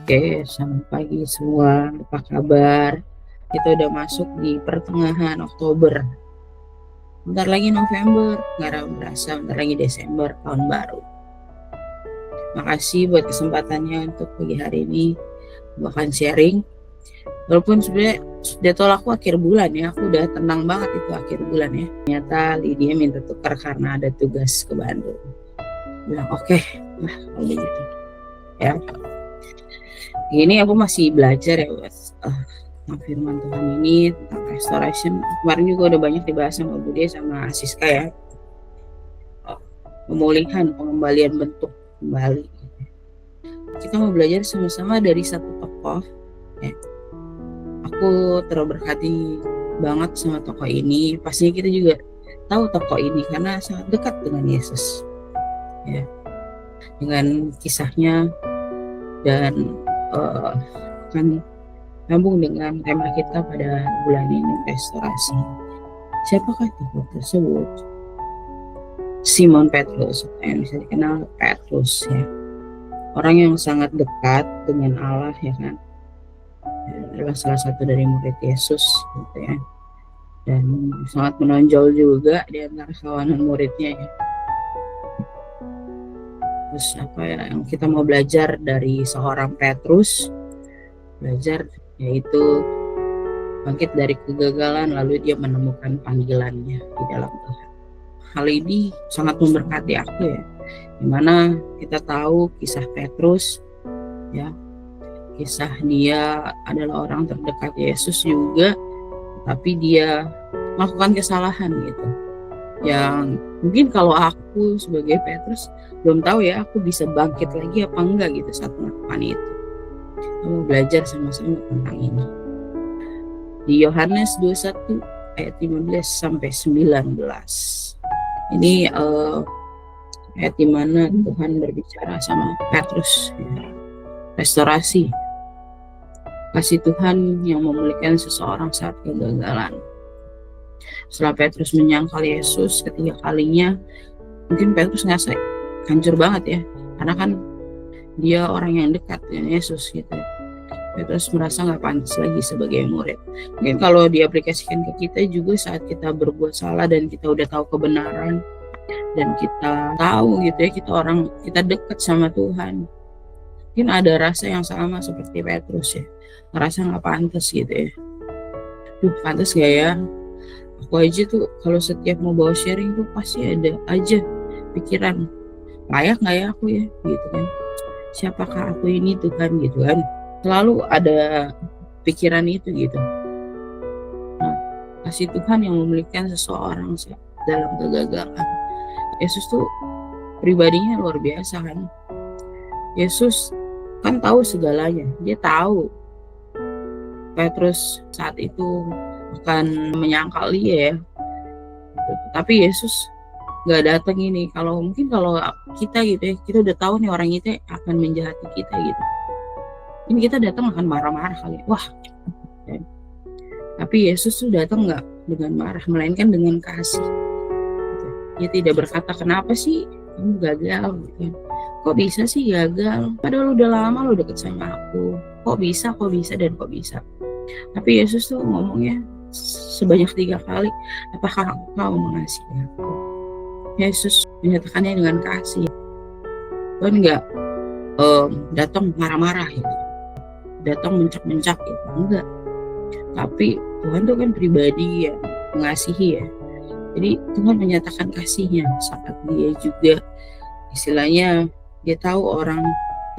Oke, selamat pagi semua. Apa kabar? Kita udah masuk di pertengahan Oktober. Bentar lagi November, nggak berasa bentar lagi Desember, tahun baru. Makasih buat kesempatannya untuk pagi hari ini bahkan sharing. Walaupun sebenarnya jadwal aku akhir bulan ya, aku udah tenang banget itu akhir bulan ya. Ternyata Lydia minta tukar karena ada tugas ke Bandung. Bilang oke, nah kalau begitu ya. Ini aku masih belajar ya tentang firman Tuhan ini, tentang restoration. Kemarin juga udah banyak dibahas sama Bude sama Siska ya. Pemulihan, pengembalian bentuk kembali. Kita mau belajar sama-sama dari satu tokoh ya. Aku terberkati banget sama tokoh ini. Pastinya kita juga tahu tokoh ini karena sangat dekat dengan Yesus ya. Dengan kisahnya dan kan nyambung dengan tema kita pada bulan ini, restorasi. Siapakah tokoh tersebut? Simon Petrus, yang bisa dikenal Petrus ya. Orang yang sangat dekat dengan Allah ya kan. Adalah salah satu dari murid Yesus gitu ya. Dan sangat menonjol juga di antara kawanan muridnya ya. Terus apa ya yang kita mau belajar dari seorang Petrus, belajar yaitu bangkit dari kegagalan lalu dia menemukan panggilannya di dalam Tuhan. Hal ini sangat memberkati aku ya, dimana kita tahu kisah Petrus ya, kisah dia adalah orang terdekat Yesus juga, tapi dia melakukan kesalahan gitu yang mungkin kalau aku sebagai Petrus belum tahu ya aku bisa bangkit lagi apa enggak gitu saat melakukan itu. Kita mau belajar sama-sama tentang ini di Yohanes 21 ayat 15 sampai 19. Ini ayat dimana Tuhan berbicara sama Petrus ya. Restorasi, kasih Tuhan yang memulihkan seseorang saat kegagalan. Setelah Petrus menyangkal Yesus ketiga kalinya, mungkin Petrus ngerasa hancur banget ya, karena kan dia orang yang dekat dengan Yesus gitu. Petrus merasa nggak pantas lagi sebagai murid. Mungkin kalau diaplikasikan ke kita juga saat kita berbuat salah dan kita udah tahu kebenaran dan kita tahu gitu ya kita dekat sama Tuhan, mungkin ada rasa yang sama seperti Petrus ya, ngerasa nggak pantas gitu ya. Pantas gak ya? Aku aja tuh kalau setiap mau bawa sharing tuh pasti ada aja pikiran, layak gak ya aku ya gitu kan, siapakah aku ini Tuhan gitu kan, selalu ada pikiran itu gitu. Nah, kasih Tuhan yang memulihkan seseorang dalam kegagalan. Yesus tuh pribadinya luar biasa kan. Yesus kan tahu segalanya, dia tahu Petrus saat itu akan menyangkal dia ya. Tapi Yesus nggak datang ini. Kalau kita gitu ya, kita udah tahu nih orang itu akan menjahati kita gitu. Ini kita datang akan marah-marah kali. Wah. Ya. Tapi Yesus tuh datang nggak dengan marah, melainkan dengan kasih. Gitu. Dia tidak berkata kenapa sih kamu gagal gitu. Kok bisa sih gagal? Padahal udah lama lu deket sama aku. Kok bisa dan kok bisa. Tapi Yesus tuh ngomongnya sebanyak 3 kali, apakah engkau mengasihi aku? Yesus menyatakannya dengan kasih. Tuhan nggak datang marah-marah gitu, datang mencak-mencak gitu, enggak. Tapi Tuhan tuh kan pribadi yang mengasihi ya. Jadi Tuhan menyatakan kasihnya saat dia juga istilahnya dia tahu orang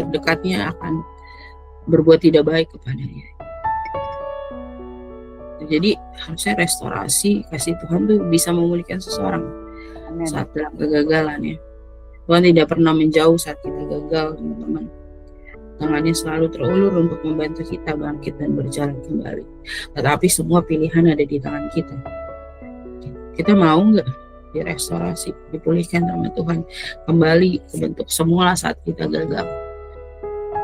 terdekatnya akan berbuat tidak baik kepadanya. Jadi harusnya restorasi kasih Tuhan tuh bisa memulihkan seseorang saat dalam kegagalan ya. Tuhan tidak pernah menjauh saat kita gagal teman-teman. Tangannya selalu terulur untuk membantu kita bangkit dan berjalan kembali. Tetapi semua pilihan ada di tangan kita. Kita mau nggak direstorasi, dipulihkan sama Tuhan, kembali ke bentuk semula saat kita gagal.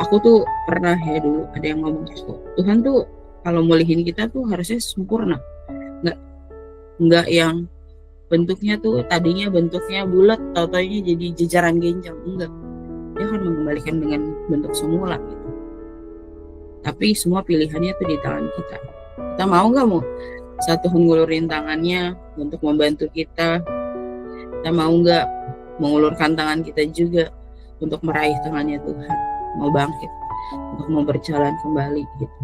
Aku tuh pernah ya dulu ada yang ngomong ke aku, Tuhan tuh kalau mulihin kita tuh harusnya sempurna, nggak yang bentuknya tuh tadinya bentuknya bulat, tau-taunya jadi jejaran genjang, enggak. Dia akan mengembalikan dengan bentuk semula gitu. Tapi semua pilihannya tuh di tangan kita. Kita mau nggak mau satu ngulurin tangannya untuk membantu kita? Kita mau nggak mengulurkan tangan kita juga untuk meraih tangannya Tuhan, mau bangkit, untuk mau berjalan kembali gitu.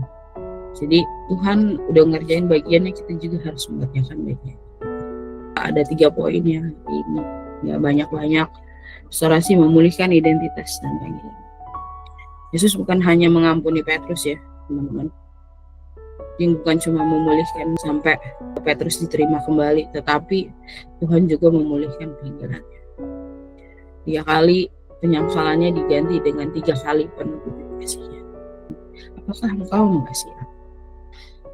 Jadi Tuhan udah ngerjain bagiannya, kita juga harus mengerjakan bagian. Ada 3 poin ya ini, nggak banyak-banyak. Restorasi memulihkan identitas dan panggilan. Yesus bukan hanya mengampuni Petrus ya teman-teman. Dia bukan cuma memulihkan sampai Petrus diterima kembali, tetapi Tuhan juga memulihkan panggilannya. 3 kali penyangkalannya diganti dengan 3 kali penuh kasihnya. Apakah engkau mengasihi aku?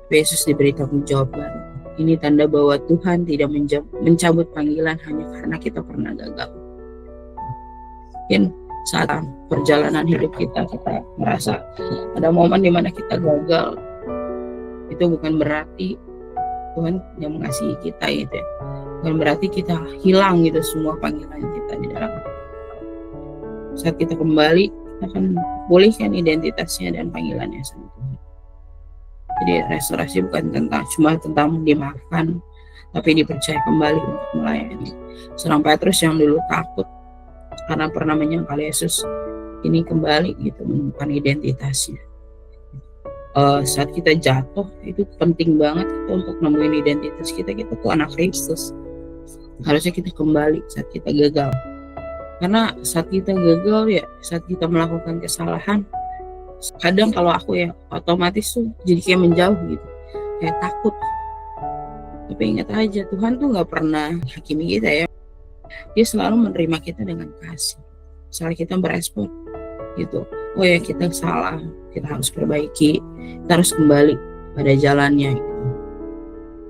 Yesus diberi tanggung jawab baru. Ini tanda bahwa Tuhan tidak mencabut panggilan hanya karena kita pernah gagal. Mungkin saat perjalanan hidup kita merasa ada momen di mana kita gagal. Itu bukan berarti Tuhan yang mengasihi kita gitu ya. Bukan berarti kita hilang gitu semua panggilan kita di dalam. Saat kita kembali, kita akan pulihkan identitasnya dan panggilannya sama Tuhan. Jadi restorasi bukan cuma tentang dimaafkan, tapi dipercaya kembali untuk melayani. Seorang Petrus yang dulu takut karena pernah menyangkal Yesus, ini kembali gitu menemukan identitasnya. Saat kita jatuh, itu penting banget kita untuk nemuin identitas kita tuh anak Kristus. Harusnya kita kembali saat kita gagal. Karena saat kita gagal ya, saat kita melakukan kesalahan, kadang kalau aku ya otomatis tuh jadi kayak menjauh gitu, kayak takut. Tapi ingat aja, Tuhan tuh gak pernah hakimi kita ya. Dia selalu menerima kita dengan kasih. Saat kita berespon gitu, oh ya kita salah, kita harus perbaiki, kita harus kembali pada jalannya gitu.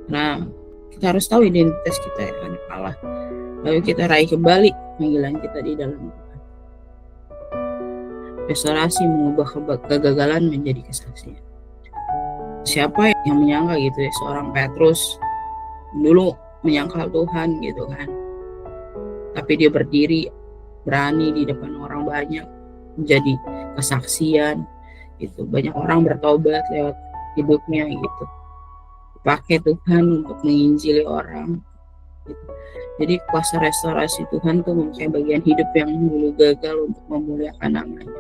Nah, kita harus tahu identitas kita yang kalah, lalu kita raih kembali panggilan kita di dalam Tuhan. Restorasi mengubah kegagalan menjadi kesaksian. Siapa yang menyangka gitu ya, seorang Petrus dulu menyangkal Tuhan gitu kan, tapi dia berdiri berani di depan orang banyak menjadi kesaksian gitu. Banyak orang bertobat lewat hidupnya gitu, dipakai Tuhan untuk menginjili orang gitu. Jadi kuasa restorasi Tuhan tuh memakai bagian hidup yang dulu gagal untuk memuliakan namanya.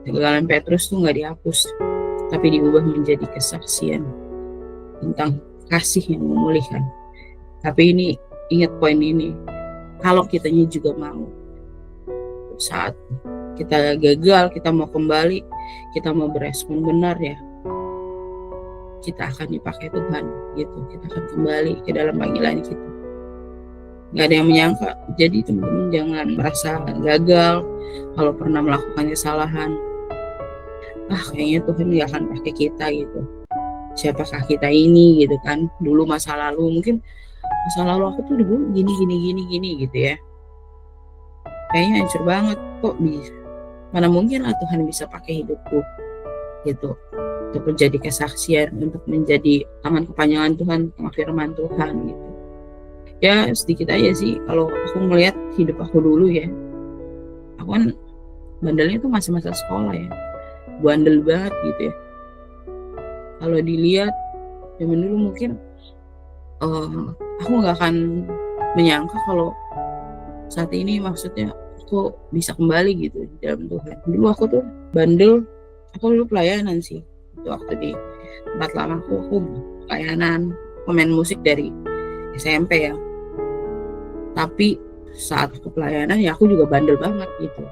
Kegagalan Petrus tuh gak dihapus, tapi diubah menjadi kesaksian tentang kasih yang memulihkan. Tapi ini, ingat poin ini, kalau kitanya juga mau, saat kita gagal, kita mau kembali, kita mau berespon benar ya, kita akan dipakai Tuhan gitu. Kita akan kembali ke dalam panggilan kita. Gak ada yang menyangka. Jadi teman-teman jangan merasa gagal kalau pernah melakukan kesalahan. Kayaknya Tuhan gak akan pakai kita gitu. Siapakah kita ini gitu kan? Dulu masa lalu, mungkin masa lalu aku tuh dulu gini gitu ya. Kayaknya hancur banget, kok bisa? Mana mungkin lah Tuhan bisa pakai hidupku gitu untuk menjadi kesaksian, untuk menjadi tangan kepanjangan Tuhan, tangan firman Tuhan gitu. Ya sedikit aja sih kalau aku melihat hidup aku dulu ya. Aku kan bandelnya tuh masa-masa sekolah ya, bandel banget gitu ya. Kalau dilihat zaman dulu mungkin aku nggak akan menyangka kalau saat ini maksudnya aku bisa kembali gitu di dalam Tuhan. Dulu aku tuh bandel, aku dulu pelayanan sih. Itu waktu di tempat lama aku pelayanan, pemain musik dari SMP ya. Tapi saat aku pelayanan ya aku juga bandel banget gitu.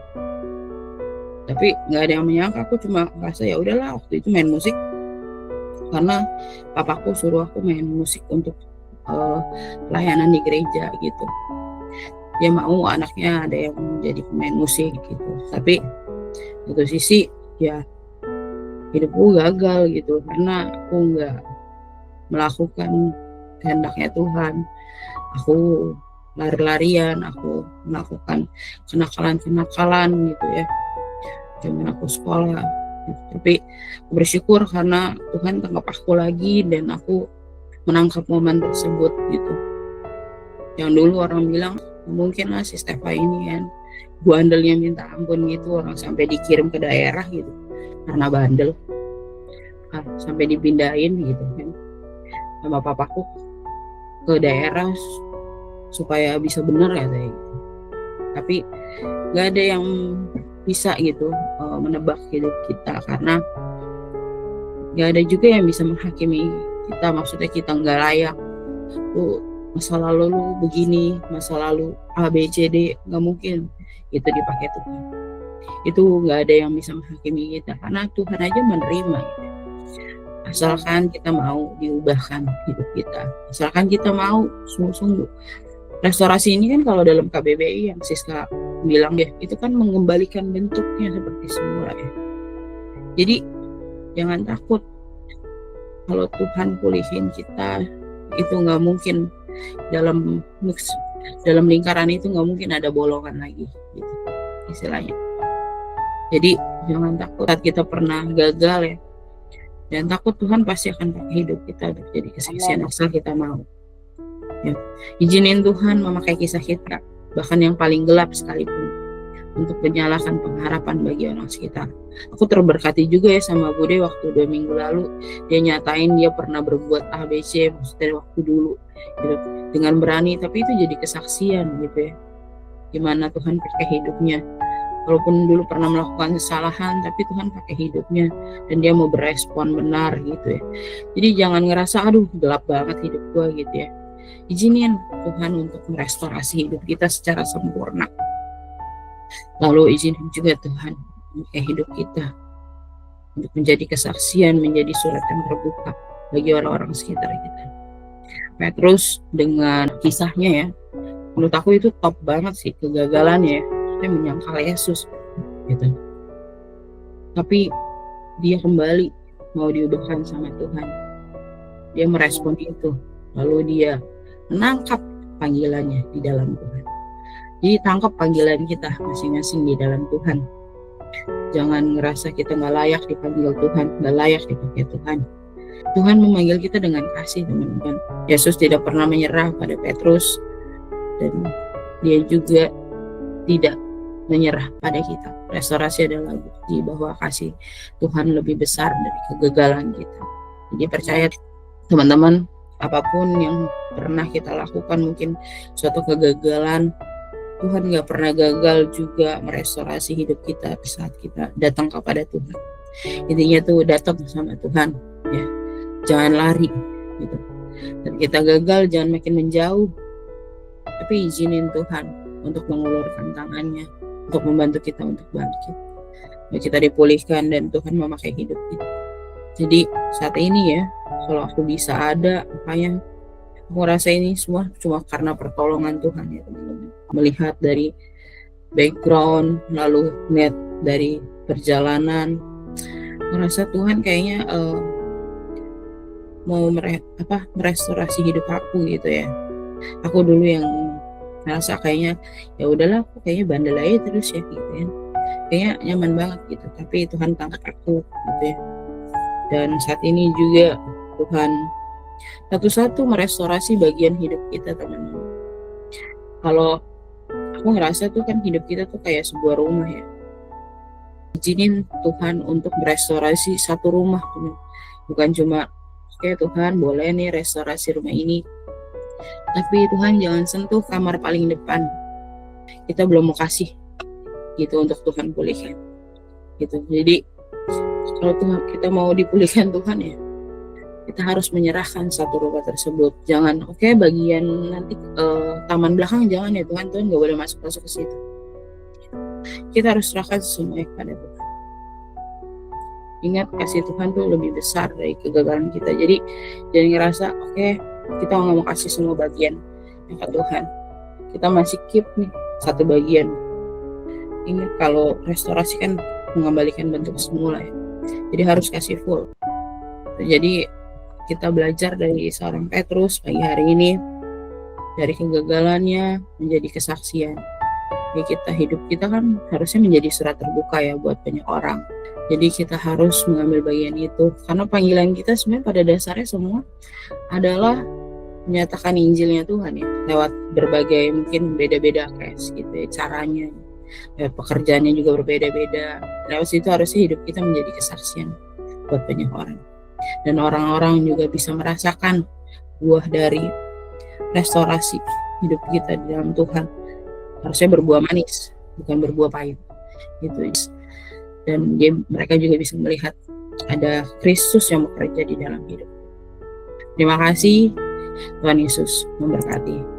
Tapi nggak ada yang menyangka, aku cuma merasa ya udahlah waktu itu main musik karena papaku suruh aku main musik untuk pelayanan di gereja gitu. Dia mau anaknya ada yang menjadi pemain musik gitu. Tapi satu sisi ya hidupku gagal gitu karena aku nggak melakukan kehendaknya Tuhan. Aku lari-larian, aku melakukan kenakalan gitu ya. Zaman aku sekolah gitu. Tapi aku bersyukur karena Tuhan tangkap aku lagi dan aku menangkap momen tersebut gitu. Yang dulu orang bilang mungkin lah si Stefa ini kan bandelnya minta ampun gitu, orang sampai dikirim ke daerah gitu. karena bandel, sampai dipindahin gitu kan sama papaku ke daerah supaya bisa benar katanya gitu. Tapi nggak ada yang bisa gitu menebak hidup kita, karena nggak ada juga yang bisa menghakimi kita. Maksudnya kita nggak layak, lu masa lalu lu begini, masa lalu A B C D, nggak mungkin itu dipakai Tuhan. Itu nggak ada yang bisa menghakimi kita, karena Tuhan aja menerima gitu. Asalkan kita mau diubahkan hidup kita, asalkan kita mau sungguh-sungguh. Restorasi ini kan kalau dalam KBBI yang Siska bilang ya, itu kan mengembalikan bentuknya seperti semula ya. Jadi jangan takut kalau Tuhan pulihin kita, itu nggak mungkin dalam lingkaran itu nggak mungkin ada bolongan lagi gitu istilahnya. Jadi jangan takut saat kita pernah gagal ya, dan takut Tuhan pasti akan pakai hidup kita untuk jadi kesaksian asal kita mau. Ya. Izinin Tuhan memakai kisah kita, bahkan yang paling gelap sekalipun, untuk menyalakan pengharapan bagi orang sekitar. Aku terberkati juga ya sama Bude waktu 2 minggu lalu, dia nyatain dia pernah berbuat ABC dari waktu dulu gitu, dengan berani, tapi itu jadi kesaksian gitu ya, gimana Tuhan pakai hidupnya. Walaupun dulu pernah melakukan kesalahan, tapi Tuhan pakai hidupnya dan dia mau berespon benar gitu ya. Jadi jangan ngerasa aduh gelap banget hidup gua gitu ya. Izinin Tuhan untuk merestorasi hidup kita secara sempurna. Lalu izinin juga Tuhan memakai hidup kita untuk menjadi kesaksian, menjadi surat yang terbuka bagi orang-orang sekitar kita. Petrus dengan kisahnya ya, menurut aku itu top banget sih kegagalannya ya. Dia menyangkal Yesus gitu. Tapi dia kembali mau diubahkan sama Tuhan. Dia merespon itu. Lalu dia menangkap panggilannya di dalam Tuhan. Jadi tangkap panggilan kita masing-masing di dalam Tuhan. Jangan ngerasa kita nggak layak dipanggil Tuhan, nggak layak dipakai Tuhan. Tuhan memanggil kita dengan kasih, teman-teman. Yesus tidak pernah menyerah pada Petrus, dan dia juga tidak menyerah pada kita. Restorasi adalah bukti bahwa kasih Tuhan lebih besar dari kegagalan kita. Jadi percaya teman-teman, apapun yang pernah kita lakukan, mungkin suatu kegagalan, Tuhan gak pernah gagal juga merestorasi hidup kita saat kita datang kepada Tuhan. Intinya tuh datang sama Tuhan ya, jangan lari gitu. Dan kita gagal jangan makin menjauh, tapi izinin Tuhan untuk mengulurkan tangannya, untuk membantu kita untuk bangkit, untuk kita dipulihkan dan Tuhan memakai hidup kita. Jadi saat ini ya, kalau aku bisa ada, makanya aku rasa ini semua cuma karena pertolongan Tuhan ya teman-teman. Melihat dari background, lalu net dari perjalanan, merasa Tuhan kayaknya mau merestorasi hidup aku gitu ya. Aku dulu yang merasa kayaknya ya udahlah, aku kayaknya bandel aja terus ya gitu ya, kayaknya nyaman banget gitu. Tapi Tuhan tangkap aku gitu ya. Dan saat ini juga Tuhan satu-satu merestorasi bagian hidup kita teman-teman. Kalau aku ngerasa tuh kan hidup kita tuh kayak sebuah rumah ya. Izinin Tuhan untuk merestorasi satu rumah teman. Bukan cuma oke Tuhan boleh nih restorasi rumah ini, tapi Tuhan jangan sentuh kamar paling depan. Kita belum mau kasih gitu untuk Tuhan pulihkan gitu. Jadi kalau Tuhan kita mau dipulihkan Tuhan ya, kita harus menyerahkan satu rumah tersebut. Jangan bagian nanti taman belakang jangan ya Tuhan nggak boleh masuk ke situ. Kita harus serahkan semuanya kepada Tuhan. Ingat kasih Tuhan tuh lebih besar dari kegagalan kita. Jadi jangan ngerasa kita nggak mau kasih semua bagian ke Tuhan, kita masih keep nih satu bagian. Ingat kalau restorasi kan mengembalikan bentuk semula ya. Jadi harus kasih full. Jadi kita belajar dari seorang Petrus pagi hari ini, dari kegagalannya menjadi kesaksian. Jadi hidup kita kan harusnya menjadi surat terbuka ya buat banyak orang. Jadi kita harus mengambil bagian itu, karena panggilan kita sebenarnya pada dasarnya semua adalah menyatakan Injilnya Tuhan ya, lewat berbagai mungkin beda-beda kayak gitu ya, caranya. pekerjaannya juga berbeda-beda. Lewat situ harusnya hidup kita menjadi kesaksian buat banyak orang, dan orang-orang juga bisa merasakan buah dari restorasi hidup kita di dalam Tuhan. Harusnya berbuah manis, bukan berbuah pahit gitu. Dan mereka juga bisa melihat ada Kristus yang bekerja di dalam hidup. Terima kasih, Tuhan Yesus memberkati.